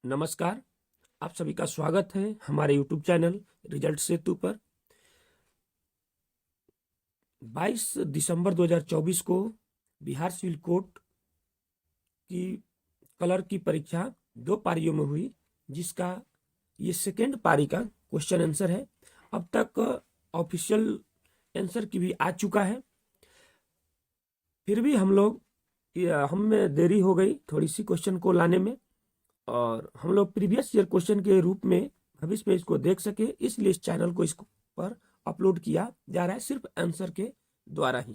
नमस्कार। आप सभी का स्वागत है हमारे YouTube चैनल रिजल्ट सेतु पर। 22 दिसंबर 2024 को बिहार सिविल कोर्ट की कलर की परीक्षा 2 पारियों में हुई, जिसका ये सेकेंड पारी का क्वेश्चन आंसर है। अब तक ऑफिशियल आंसर की भी आ चुका है, फिर भी हमें देरी हो गई थोड़ी सी क्वेश्चन को लाने में, और हम लोग प्रीवियस ईयर क्वेश्चन के रूप में भविष्य में इसको देख सके, इसलिए इस चैनल को इस पर अपलोड किया जा रहा है सिर्फ आंसर के द्वारा ही।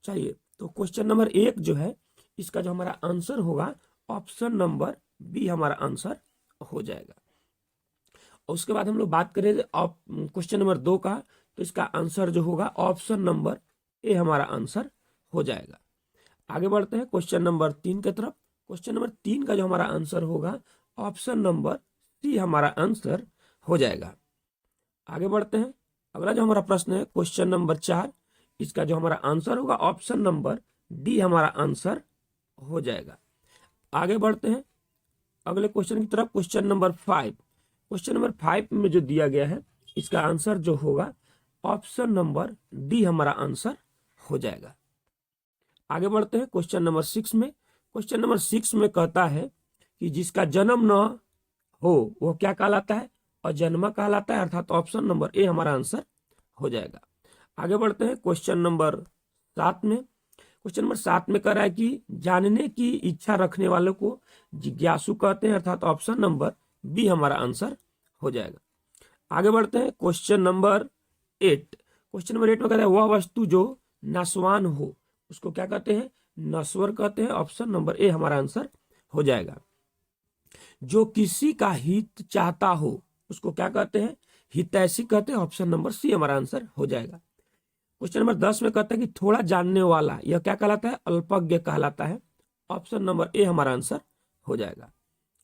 चलिए, तो क्वेश्चन नंबर 1 जो है, इसका जो हमारा आंसर होगा ऑप्शन नंबर बी हमारा आंसर हो जाएगा। और उसके बाद हम लोग बात करें क्वेश्चन नंबर 2 का, तो इसका आंसर जो होगा ऑप्शन नंबर ए हमारा आंसर हो जाएगा। आगे बढ़ते हैं क्वेश्चन नंबर 3 की तरफ। क्वेश्चन नंबर 3 का जो हमारा आंसर होगा ऑप्शन नंबर सी हमारा आंसर हो जाएगा। आगे बढ़ते हैं, अगला जो हमारा प्रश्न है क्वेश्चन नंबर 4, इसका जो हमारा आंसर होगा ऑप्शन नंबर डी हमारा आंसर हो जाएगा। आगे बढ़ते हैं अगले क्वेश्चन की तरफ, क्वेश्चन नंबर 5। क्वेश्चन नंबर 5 में जो दिया गया है, इसका आंसर जो होगा ऑप्शन नंबर डी हमारा आंसर हो जाएगा। आगे बढ़ते हैं क्वेश्चन नंबर 6 में। क्वेश्चन नंबर 6 में कहता है कि जिसका जन्म न हो वो क्या कहलाता है, और जन्मा कहलाता है, अर्थात ऑप्शन नंबर ए हमारा आंसर हो जाएगा। आगे बढ़ते हैं क्वेश्चन नंबर 7 में। क्वेश्चन नंबर 7 में कह रहा है कि जानने की इच्छा रखने वालों को जिज्ञासु कहते हैं, अर्थात ऑप्शन नंबर बी हमारा आंसर हो जाएगा। आगे बढ़ते हैं क्वेश्चन नंबर 8। क्वेश्चन नंबर 8 में कहता है वह वस्तु जो नाशवान हो उसको क्या कहते हैं, नश्वर कहते हैं, ऑप्शन नंबर ए हमारा आंसर हो जाएगा। जो किसी का हित चाहता हो उसको क्या कहते हैं, हितैषी कहते हैं, ऑप्शन नंबर सी हमारा आंसर हो जाएगा। क्वेश्चन नंबर 10 में कहता है कि थोड़ा जानने वाला यह क्या कहलाता है, अल्पज्ञ कहलाता है, ऑप्शन नंबर ए हमारा आंसर हो जाएगा।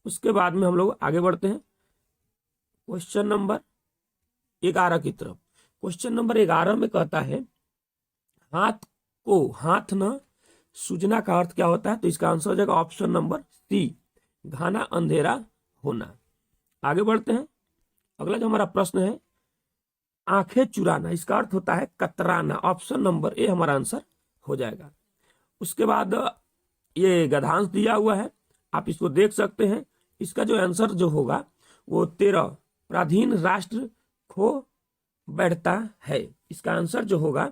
उसके बाद में हम लोग आगे बढ़ते हैं क्वेश्चन नंबर 11 की तरफ। क्वेश्चन नंबर 11 में कहता है हाथ को हाथ न सूझना का अर्थ क्या होता है, तो इसका आंसर हो जाएगा ऑप्शन नंबर सी, घना अंधेरा होना। आगे बढ़ते हैं, अगला जो हमारा प्रश्न है आंखें चुराना, इसका अर्थ होता है कतराना, ऑप्शन नंबर ए हमारा आंसर हो जाएगा। उसके बाद ये गद्यांश दिया हुआ है, आप इसको देख सकते हैं। इसका जो आंसर जो होगा वो 13 पराधीन राष्ट्र खो बैठता है, इसका आंसर जो होगा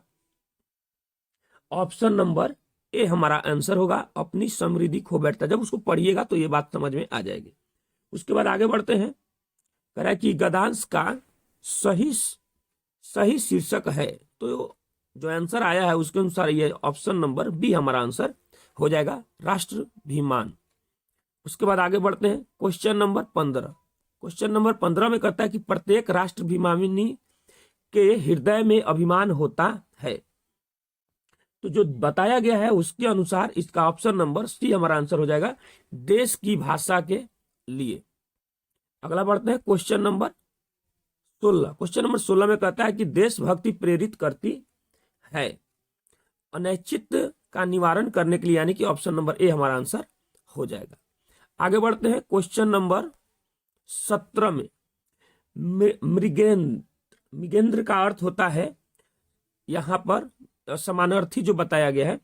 ऑप्शन नंबर ए हमारा आंसर होगा, अपनी समृद्धि खो बैठता है। जब उसको पढ़िएगा तो ये बात समझ में आ जाएगी। उसके बाद आगे बढ़ते हैं, कह रहा है कि गद्यांश का सही शीर्षक है, तो जो आंसर आया है उसके अनुसार ये ऑप्शन नंबर बी हमारा आंसर हो जाएगा, राष्ट्राभिमान। उसके बाद आगे बढ़ते हैं क्वेश्चन नंबर 15। क्वेश्चन नंबर 15 में कहता है कि प्रत्येक राष्ट्राभिमानी के हृदय में अभिमान होता है, तो जो बताया गया है उसके अनुसार इसका ऑप्शन नंबर सी हमारा आंसर हो जाएगा, देश की भाषा के लिए। अगला बढ़ते हैं क्वेश्चन नंबर 16। क्वेश्चन नंबर 16 में कहता है कि देशभक्ति प्रेरित करती है, अनैच्छिक का निवारण करने के लिए, यानी कि ऑप्शन नंबर ए हमारा आंसर हो जाएगा। आगे बढ़ते हैं क्वेश्चन नंबर 17 में मृगेंद्र का अर्थ होता है, यहां पर समानार्थी जो बताया गया है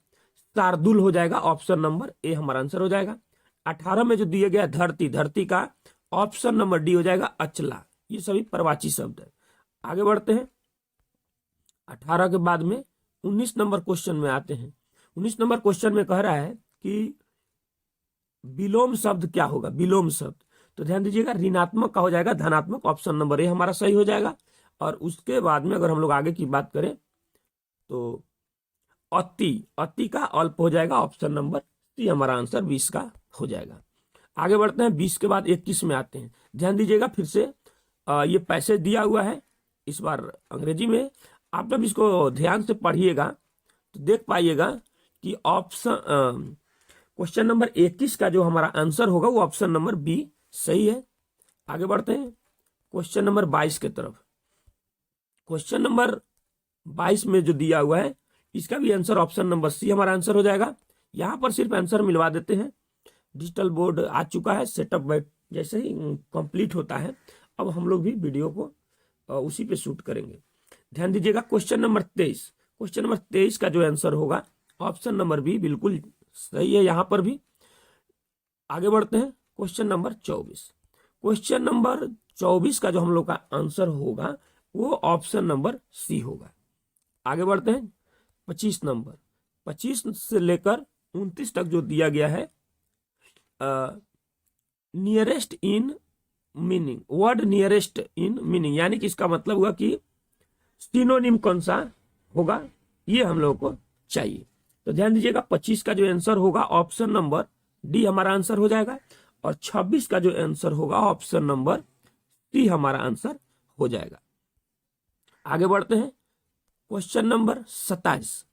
शार्दुल हो जाएगा, ऑप्शन नंबर ए हमारा आंसर हो जाएगा। 18 में जो दिया गया धरती का ऑप्शन नंबर डी हो जाएगा, अचला। ये सभी प्रवाची शब्द है। आगे बढ़ते हैं 18 के बाद में 19 नंबर क्वेश्चन में आते हैं। 19 नंबर क्वेश्चन में कह रहा है कि विलोम शब्द क्या होगा, विलोम शब्द, तो ध्यान दीजिएगा ऋणात्मक का हो जाएगा, धनात्मक, ऑप्शन नंबर ए हमारा सही हो जाएगा। और उसके बाद में अगर हम लोग आगे की बात करें तो अति का अल्प हो जाएगा, ऑप्शन नंबर सी हमारा आंसर 20 का हो जाएगा। आगे बढ़ते हैं 20 के बाद 21 में आते हैं। ध्यान दीजिएगा, फिर से ये पैसेज दिया हुआ है, इस बार अंग्रेजी में। आप जब इसको ध्यान से पढ़िएगा तो देख पाइएगा कि ऑप्शन क्वेश्चन नंबर 21 का जो हमारा आंसर होगा वो ऑप्शन नंबर बी सही है। आगे बढ़ते हैं क्वेश्चन नंबर 22 की तरफ। क्वेश्चन नंबर 22 में जो दिया हुआ है इसका भी आंसर ऑप्शन नंबर सी हमारा आंसर हो जाएगा। यहां पर सिर्फ आंसर मिलवा देते हैं, डिजिटल बोर्ड आ चुका है। सेटअप बैठ जैसे ही कंप्लीट होता है अब हम लोग भी वीडियो को उसी पे शूट करेंगे। ध्यान दीजिएगा क्वेश्चन नंबर 23, क्वेश्चन नंबर 23 का जो आंसर होगा ऑप्शन नंबर बी बिल्कुल सही है। यहां पर भी आगे बढ़ते हैं क्वेश्चन नंबर 24। क्वेश्चन नंबर 24 का जो हम लोग का आंसर होगा वो ऑप्शन नंबर सी होगा। आगे बढ़ते हैं 25 नंबर, 25 से लेकर 29 तक जो दिया गया है nearest in meaning, word nearest in meaning, यानी कि इसका मतलब हुआ कि सिनोनिम कौन सा होगा ये हम लोगों को चाहिए। तो ध्यान दीजिएगा 25 का जो आंसर होगा ऑप्शन नंबर डी हमारा आंसर हो जाएगा और 26 का जो आंसर होगा ऑप्शन नंबर सी हमारा आंसर हो जाएगा। आगे बढ़ते हैं क्वेश्चन नंबर 27।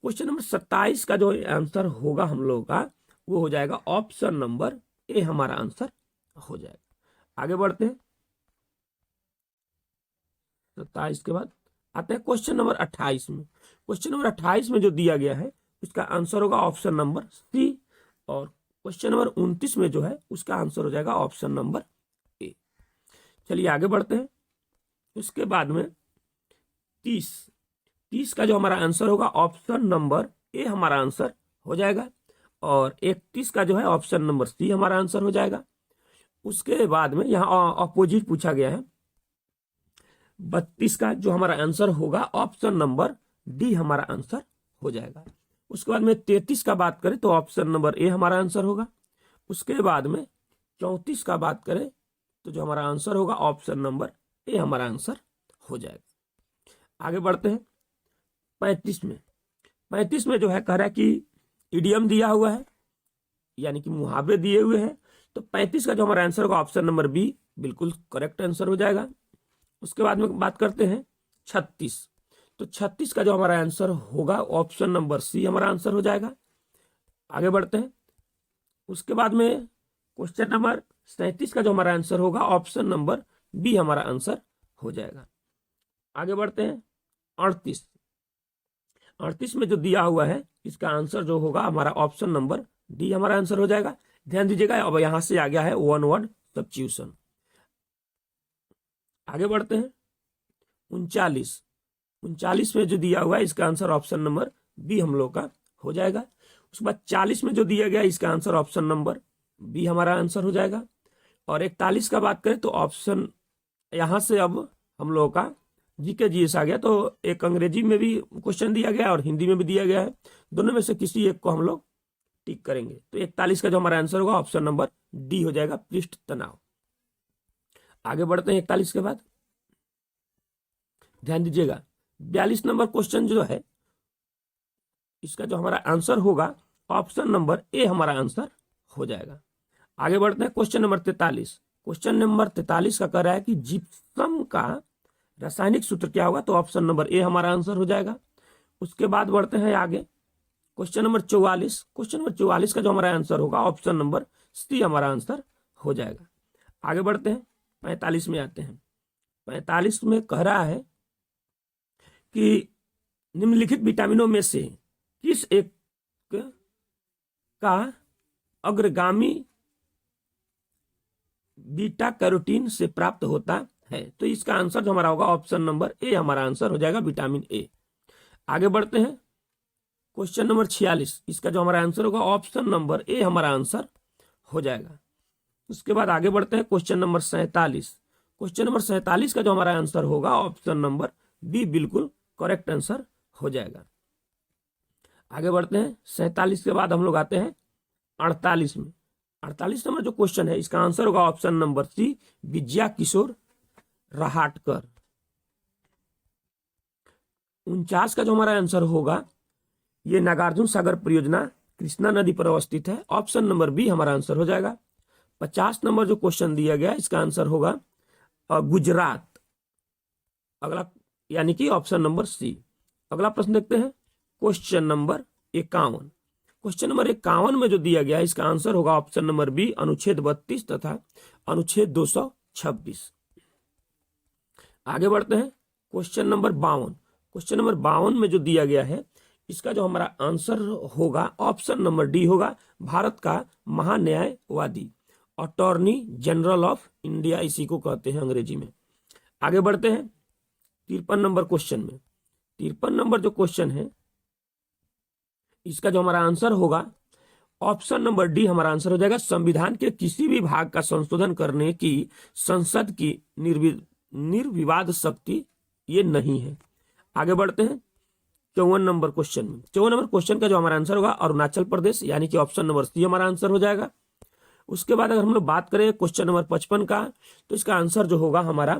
क्वेश्चन नंबर 27 का जो आंसर होगा हम लोगों का वो हो जाएगा ऑप्शन नंबर ए हमारा आंसर हो जाएगा। आगे बढ़ते हैं 27 के बाद आते हैं क्वेश्चन नंबर 28 में। क्वेश्चन नंबर 28 में जो दिया गया है उसका आंसर होगा ऑप्शन नंबर सी और क्वेश्चन नंबर 29 में जो है उसका आंसर हो जाएगा ऑप्शन नंबर ए। चलिए आगे बढ़ते हैं। उसके बाद में 30 का जो हमारा आंसर होगा ऑप्शन नंबर ए हमारा आंसर हो जाएगा और 31 का जो है ऑप्शन नंबर सी हमारा आंसर हो जाएगा। उसके बाद में यहाँ अपोजिट पूछा गया है 32 का जो हमारा आंसर होगा ऑप्शन नंबर डी हमारा आंसर हो जाएगा। उसके बाद में 33 का बात करें तो ऑप्शन नंबर ए हमारा आंसर होगा। उसके बाद में 34 का बात करें तो जो हमारा आंसर होगा ऑप्शन नंबर ए हमारा आंसर हो जाएगा। आगे बढ़ते हैं 35 में जो है कह रहा है कि इडियम दिया हुआ है यानी कि मुहावरे दिए हुए हैं। तो 35 का जो हमारा आंसर होगा ऑप्शन नंबर बी बिल्कुल करेक्ट आंसर हो जाएगा। उसके बाद में बात करते हैं 36, तो 36 का जो हमारा आंसर होगा ऑप्शन नंबर सी हमारा आंसर हो जाएगा। आगे बढ़ते हैं उसके बाद में क्वेश्चन नंबर 37 का जो हमारा आंसर होगा ऑप्शन नंबर बी हमारा आंसर हो जाएगा। आगे बढ़ते हैं 38 में जो दिया हुआ है इसका आंसर जो होगा हमारा ऑप्शन नंबर डी हमारा आंसर हो जाएगा। ध्यान दीजिएगा अब यहां से आ गया है वन वर्ड सब्स्टिट्यूशन। आगे बढ़ते हैं 39 में जो दिया हुआ है इसका आंसर ऑप्शन नंबर बी हम लोग का हो जाएगा। उसके बाद 40 में जो दिया गया इसका आंसर ऑप्शन नंबर बी हमारा आंसर हो जाएगा। और 41 का बात करें तो ऑप्शन यहां से अब हम लोगों का जीके जीएस आ गया। तो एक अंग्रेजी में भी क्वेश्चन दिया गया और हिंदी में भी दिया गया है, दोनों में से किसी एक को हम लोग टिक करेंगे। तो 41 का जो हमारा आंसर होगा ऑप्शन नंबर डी हो जाएगा, पृष्ठ तनाव। आगे बढ़ते हैं 41 के बाद ध्यान दीजिएगा 42 नंबर क्वेश्चन जो है इसका जो हमारा आंसर होगा ऑप्शन नंबर ए हमारा आंसर हो जाएगा। आगे बढ़ते हैं क्वेश्चन नंबर 43। क्वेश्चन नंबर 43 का कह रहा है कि जिप्सम का रासायनिक सूत्र क्या होगा, तो ऑप्शन नंबर ए हमारा आंसर हो जाएगा। उसके बाद बढ़ते हैं आगे क्वेश्चन नंबर 44। क्वेश्चन नंबर 44 का जो हमारा आंसर होगा ऑप्शन नंबर सी हमारा आंसर हो जाएगा। आगे बढ़ते हैं 45 में आते हैं। 45 में कह रहा है कि निम्नलिखित विटामिनों में से किस एक का अग्रगामी बीटा कैरोटीन से प्राप्त होता है, तो इसका आंसर जो हमारा होगा ऑप्शन नंबर ए हमारा आंसर हो जाएगा, विटामिन ए। आगे बढ़ते हैं क्वेश्चन नंबर 46। इसका जो हमारा आंसर होगा ऑप्शन नंबर ए हमारा आंसर हो जाएगा। उसके बाद आगे बढ़ते हैं क्वेश्चन नंबर 47। क्वेश्चन नंबर 47 का जो हमारा आंसर होगा ऑप्शन नंबर बी बिल्कुल करेक्ट आंसर हो जाएगा। आगे बढ़ते हैं 47 के बाद हम लोग आते हैं 48 में। 48 नंबर जो क्वेश्चन है इसका आंसर होगा ऑप्शन नंबर सी, विजया किशोर रहाटकर। 49 का जो हमारा आंसर होगा ये नागार्जुन सागर परियोजना कृष्णा नदी पर अवस्थित है, ऑप्शन नंबर बी हमारा आंसर हो जाएगा। 50 नंबर जो क्वेश्चन दिया गया इसका आंसर होगा गुजरात, अगला यानी कि ऑप्शन नंबर सी। अगला प्रश्न देखते हैं क्वेश्चन नंबर 51। क्वेश्चन नंबर 51 में जो दिया गया है इसका आंसर होगा ऑप्शन नंबर बी, अनुच्छेद 32 तथा अनुच्छेद 226। आगे बढ़ते हैं क्वेश्चन नंबर 52। क्वेश्चन नंबर 52 में जो दिया गया है इसका जो हमारा आंसर होगा ऑप्शन नंबर डी होगा, भारत का महान्यायवादी, अटॉर्नी जनरल ऑफ इंडिया इसी को कहते हैं अंग्रेजी में। आगे बढ़ते हैं 53 नंबर क्वेश्चन में। 53 नंबर जो क्वेश्चन है इसका जो हमारा आंसर होगा ऑप्शन नंबर डी हमारा आंसर हो जाएगा, संविधान के किसी भी भाग का संशोधन करने की संसद की निर्विवाद शक्ति ये नहीं है। आगे बढ़ते हैं 54 नंबर क्वेश्चन में। 54 नंबर क्वेश्चन का जो हमारा आंसर होगा अरुणाचल प्रदेश, यानी कि ऑप्शन नंबर सी हमारा आंसर हो जाएगा। उसके बाद अगर हम लोग बात करें क्वेश्चन नंबर 55 का, तो इसका आंसर जो होगा हमारा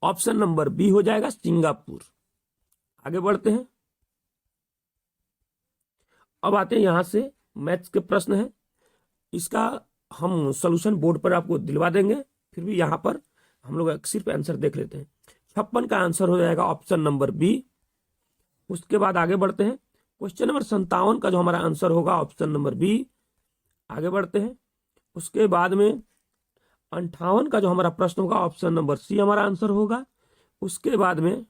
ऑप्शन नंबर बी हो जाएगा, सिंगापुर। आगे बढ़ते हैं, अब आते हैं यहां से मैथ्स के प्रश्न है, इसका हम सॉल्यूशन बोर्ड पर आपको दिलवा देंगे, फिर भी यहां पर हम लोग सिर्फ आंसर देख लेते हैं। 56 का आंसर हो जाएगा ऑप्शन नंबर बी। उसके बाद आगे बढ़ते हैं क्वेश्चन नंबर 57 का जो हमारा आंसर होगा ऑप्शन नंबर बी। आगे बढ़ते हैं, उसके बाद में 58 का जो हमारा प्रश्न होगा ऑप्शन नंबर सी हमारा आंसर होगा। उसके बाद में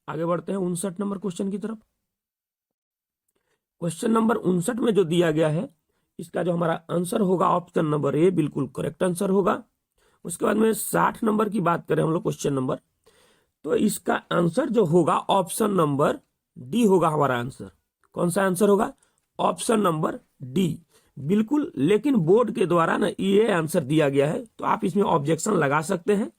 आगे बढ़ते हैं 59 नंबर क्वेश्चन की तरफ। क्वेश्चन नंबर 59 में जो दिया गया है इसका जो हमारा आंसर होगा ऑप्शन नंबर ए बिल्कुल करेक्ट आंसर होगा। उसके बाद में 60 नंबर की बात करें हम लोग क्वेश्चन नंबर, तो इसका आंसर जो होगा ऑप्शन नंबर डी होगा हमारा आंसर। कौन सा आंसर होगा? ऑप्शन नंबर डी बिल्कुल। लेकिन बोर्ड के द्वारा ना ये आंसर दिया गया है, तो आप इसमें ऑब्जेक्शन लगा सकते हैं,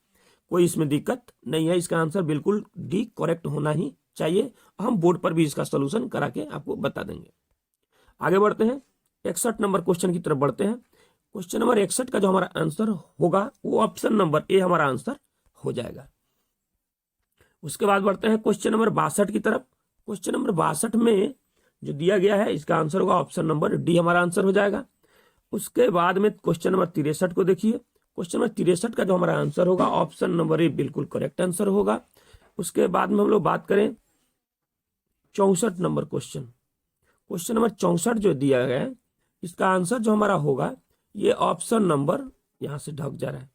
कोई इसमें दिक्कत नहीं है। इसका आंसर बिल्कुल डी करेक्ट होना ही चाहिए। हम बोर्ड पर भी इसका सोल्यूशन करा के आपको बता देंगे। आगे बढ़ते हैं 61 नंबर क्वेश्चन की तरफ बढ़ते हैं। क्वेश्चन नंबर 61 का जो हमारा आंसर होगा वो ऑप्शन नंबर ए हमारा आंसर हो जाएगा। उसके बाद बढ़ते हैं क्वेश्चन नंबर 62 की तरफ। क्वेश्चन नंबर 62 में जो दिया गया है इसका आंसर होगा ऑप्शन नंबर डी हमारा आंसर हो जाएगा। उसके बाद में क्वेश्चन नंबर 63 को देखिए। क्वेश्चन नंबर 63 का जो हमारा आंसर होगा ऑप्शन नंबर ए बिल्कुल करेक्ट आंसर होगा। उसके बाद में हम लोग बात करें 64 नंबर क्वेश्चन। क्वेश्चन नंबर 64 जो दिया गया है इसका आंसर जो हमारा होगा ये ऑप्शन नंबर, यहां से ढक जा रहा है,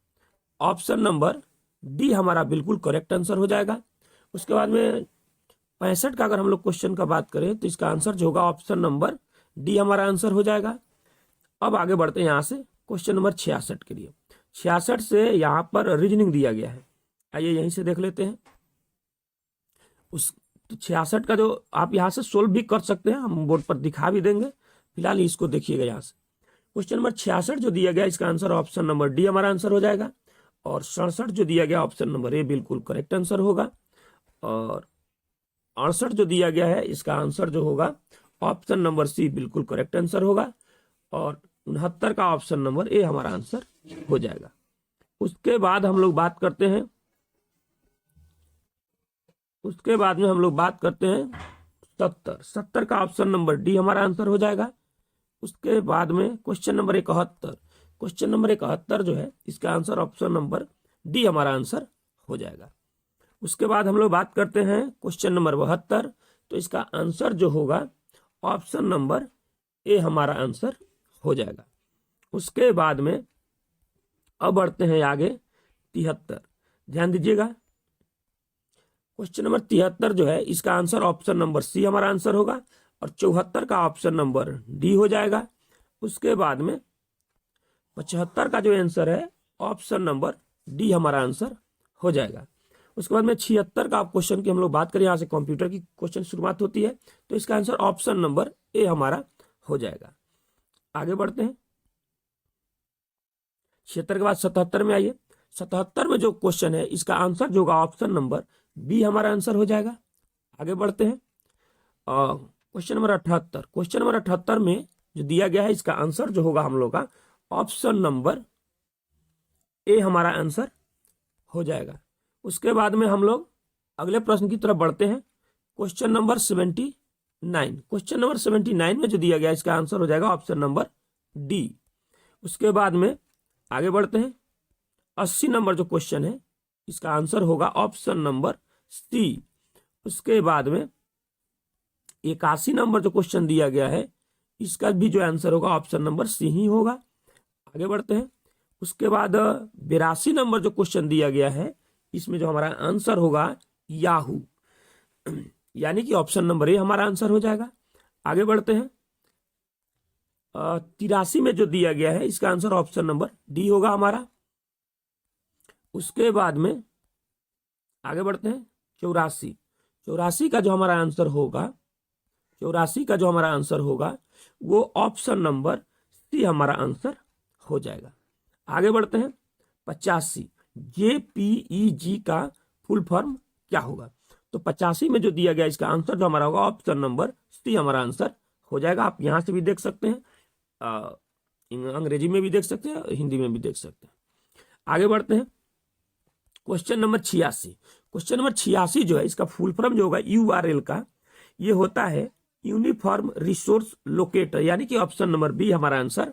ऑप्शन नंबर डी हमारा बिल्कुल करेक्ट आंसर हो जाएगा। उसके बाद में 65 का अगर हम लोग क्वेश्चन का बात करें तो इसका आंसर जो होगा ऑप्शन नंबर डी हमारा आंसर हो जाएगा। अब आगे बढ़ते हैं यहां से क्वेश्चन नंबर 66 के लिए। 66 से यहां पर रीजनिंग दिया गया है, आइए यहीं से देख लेते हैं। उस 66 का जो आप यहां से सोल्व भी कर सकते हैं, हम बोर्ड पर दिखा भी देंगे, फिलहाल इसको देखिएगा। यहां से क्वेश्चन नंबर 66 जो दिया गया इसका आंसर ऑप्शन नंबर डी हमारा आंसर हो जाएगा। और 67 जो दिया गया ऑप्शन नंबर ए बिल्कुल करेक्ट आंसर होगा। और 68 जो दिया गया है इसका आंसर जो होगा ऑप्शन नंबर सी बिल्कुल करेक्ट आंसर होगा। और 69 का ऑप्शन नंबर ए हमारा आंसर हो जाएगा। उसके बाद हम लोग बात करते हैं, उसके बाद में हम लोग बात करते हैं 70 का ऑप्शन नंबर डी हमारा आंसर हो जाएगा। उसके बाद में क्वेश्चन नंबर 71, क्वेश्चन नंबर 71 जो है इसका आंसर ऑप्शन नंबर डी हमारा आंसर हो जाएगा। उसके बाद हम लोग बात करते हैं क्वेश्चन नंबर 72, तो इसका आंसर जो होगा ऑप्शन नंबर ए हमारा आंसर हो जाएगा। उसके बाद में अब बढ़ते हैं आगे 73, ध्यान दीजिएगा। क्वेश्चन नंबर 73 जो है इसका आंसर ऑप्शन नंबर सी हमारा आंसर होगा। और 74 का ऑप्शन नंबर डी हो जाएगा। उसके बाद में 75 का जो आंसर है ऑप्शन नंबर डी हमारा आंसर हो जाएगा। उसके बाद में 76 का क्वेश्चन की हम लोग बात करें, यहाँ से कंप्यूटर की क्वेश्चन शुरुआत होती है, तो इसका आंसर ऑप्शन नंबर ए हमारा हो जाएगा। आगे बढ़ते हैं 76 के बाद 77 में आइए। 77 में जो क्वेश्चन है इसका आंसर जो होगा ऑप्शन नंबर बी हमारा आंसर हो जाएगा। आगे बढ़ते हैं क्वेश्चन नंबर 78। क्वेश्चन नंबर 78 में जो दिया गया है इसका आंसर जो होगा हम लोग का ऑप्शन नंबर ए हमारा आंसर हो जाएगा। उसके बाद में हम लोग अगले प्रश्न की तरफ बढ़ते हैं क्वेश्चन नंबर 79। क्वेश्चन नंबर 79 में जो दिया गया इसका आंसर हो जाएगा ऑप्शन नंबर डी। उसके बाद में आगे बढ़ते हैं 80 नंबर जो क्वेश्चन है इसका आंसर होगा ऑप्शन नंबर सी। उसके बाद में 81 नंबर जो क्वेश्चन दिया गया है इसका भी जो आंसर होगा ऑप्शन नंबर सी ही होगा। आगे बढ़ते हैं, उसके बाद 82 नंबर जो क्वेश्चन दिया गया है इसमें जो हमारा आंसर होगा याहू। यानी कि ऑप्शन नंबर ए हमारा आंसर हो जाएगा। आगे बढ़ते हैं। 83 में जो दिया गया है इसका आंसर ऑप्शन नंबर डी होगा हमारा। उसके बाद में आगे बढ़ते हैं। 84 का जो हमारा आंसर होगा, 84 का जो हमारा आंसर होगा वो ऑप्शन नंबर सी हमारा आंसर हो जाएगा। आगे बढ़ते हैं। 85 JPEG का फुल फॉर्म क्या होगा? तो 85 में जो दिया गया इसका आंसर जो हमारा होगा ऑप्शन नंबर सी हमारा आंसर हो जाएगा। आप यहां से भी देख सकते हैं, अंग्रेजी में भी देख सकते हैं, हिंदी में भी देख सकते हैं। आगे बढ़ते हैं। Question number 86। क्वेश्चन नंबर 86 जो है इसका फुल फॉर्म जो होगा URL का, ये होता है यूनिफॉर्म रिसोर्स लोकेटर, यानी कि ऑप्शन नंबर बी हमारा आंसर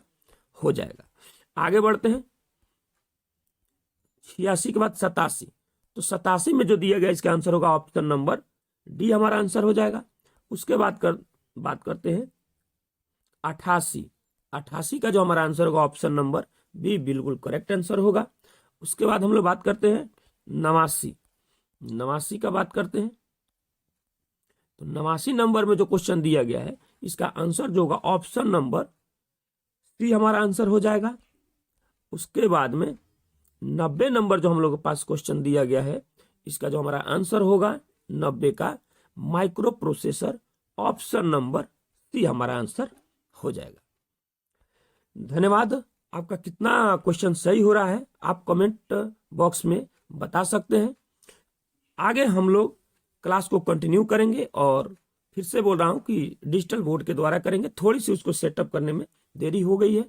हो जाएगा। आगे बढ़ते हैं। 86 के बाद 87, तो 87 में जो दिया गया इसका आंसर होगा ऑप्शन नंबर डी हमारा आंसर हो जाएगा। उसके बाद बात करते हैं 88। 88 का जो हमारा आंसर होगा ऑप्शन नंबर बी बिल्कुल करेक्ट आंसर होगा। उसके बाद हम लोग बात करते हैं 89। 89 का बात करते हैं, तो 89 नंबर में जो क्वेश्चन दिया गया है इसका आंसर जो होगा ऑप्शन नंबर सी हमारा आंसर हो जाएगा। उसके बाद में 90 नंबर जो हम लोग के पास क्वेश्चन दिया गया है इसका जो हमारा आंसर होगा 90 का microprocessor, option number C हमारा आंसर हो जाएगा। धन्यवाद। आपका कितना क्वेश्चन सही हो रहा है आप कमेंट बॉक्स में बता सकते हैं। आगे हम लोग क्लास को कंटिन्यू करेंगे और फिर से बोल रहा हूं कि डिजिटल बोर्ड के द्वारा करेंगे। थोड़ी सी उसको सेटअप करने में देरी हो गई है।